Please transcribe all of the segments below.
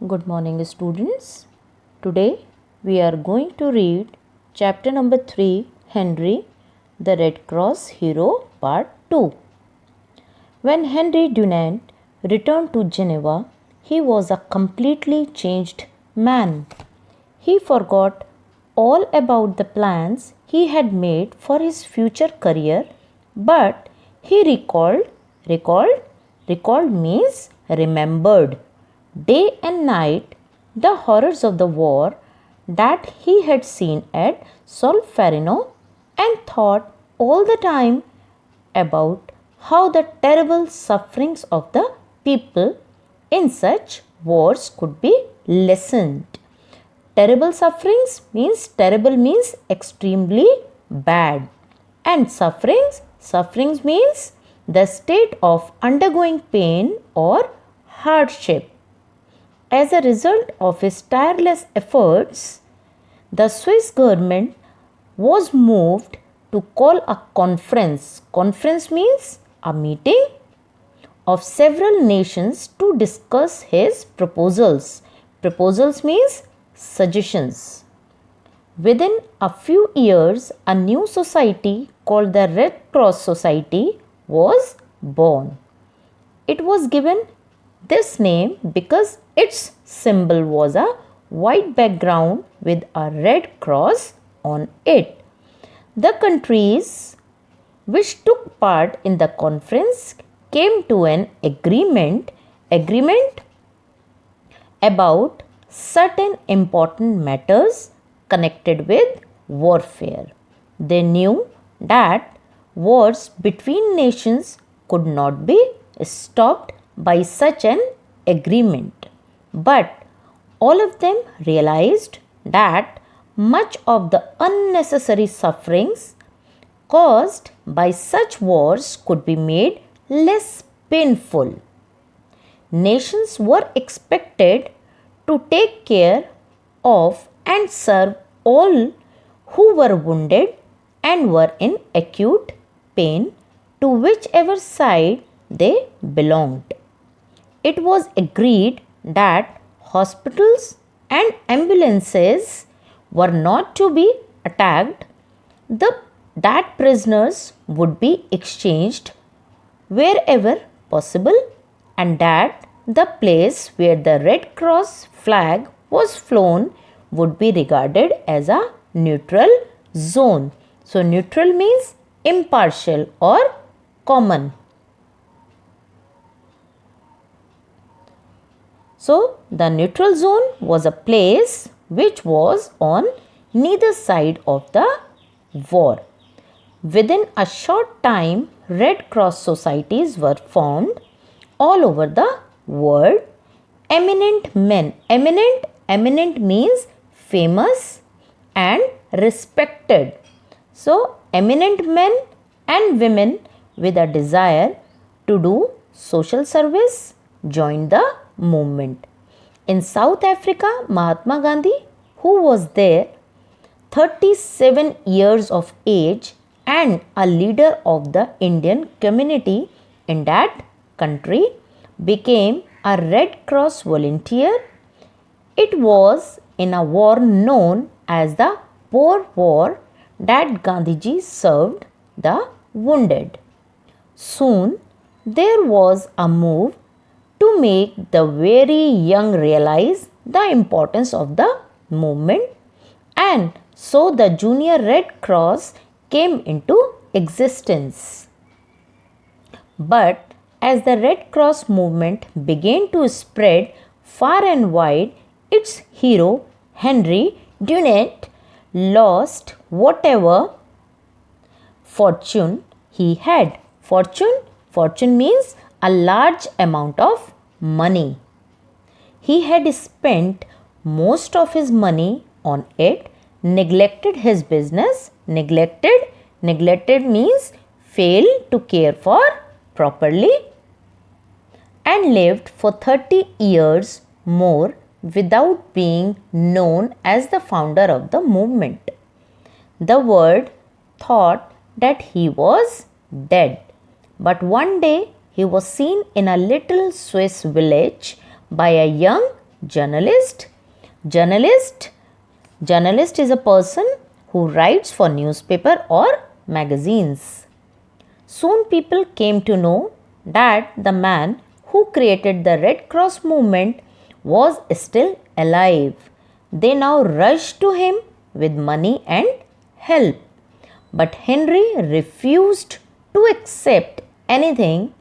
Good morning, students. Today we are going to read chapter number 3, Henry, the Red Cross Hero, part 2. When Henry Dunant returned to Geneva, he was a completely changed man. He forgot all about the plans he had made for his future career, but he recalled means remembered day and night the horrors of the war that he had seen at Solferino and thought all the time about how the terrible sufferings of the people in such wars could be lessened. Terrible means extremely bad, and sufferings means the state of undergoing pain or hardship. As a result of his tireless efforts, the Swiss government was moved to call a conference. Conference means a meeting of several nations to discuss his proposals. Proposals means suggestions. Within a few years, a new society called the Red Cross Society was born. It was given this name because its symbol was a white background with a red cross on it. The countries which took part in the conference came to an agreement about certain important matters connected with warfare. They knew that wars between nations could not be stopped by such an agreement, but all of them realized that much of the unnecessary sufferings caused by such wars could be made less painful. Nations were expected to take care of and serve all who were wounded and were in acute pain to whichever side they belonged. It was agreed that hospitals and ambulances were not to be attacked, that prisoners would be exchanged wherever possible, and that the place where the Red Cross flag was flown would be regarded as a neutral zone. So, neutral means impartial or common. So, the neutral zone was a place which was on neither side of the war. Within a short time, Red Cross societies were formed all over the world. Eminent men, eminent means famous and respected. So, eminent men and women with a desire to do social service joined the movement. In South Africa, Mahatma Gandhi, who was there 37 years of age and a leader of the Indian community in that country, became a Red Cross volunteer. It was in a war known as the Boer War that Gandhiji served the wounded. Soon there was a move to make the very young realize the importance of the movement, and so the Junior Red Cross came into existence. But as the Red Cross movement began to spread far and wide, its hero Henry Dunant lost whatever fortune he had. Fortune means a large amount of money. He had spent most of his money on it, neglected his business. Neglected means failed to care for properly, and lived for 30 years more without being known as the founder of the movement. The world thought that he was dead, but one day he was seen in a little Swiss village by a young journalist. Journalist Journalist is a person who writes for newspaper or magazines. Soon people came to know that the man who created the Red Cross movement was still alive. They now rushed to him with money and help. But Henry refused to accept anything.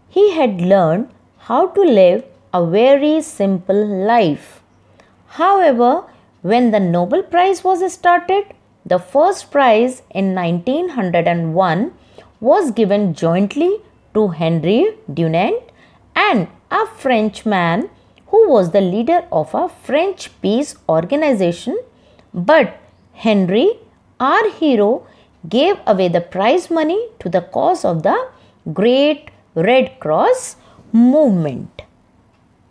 He had learned how to live a very simple life. However, when the Nobel Prize was started, the first prize in 1901 was given jointly to Henry Dunant and a Frenchman who was the leader of a French peace organization. But Henry, our hero, gave away the prize money to the cause of the great Red Cross movement.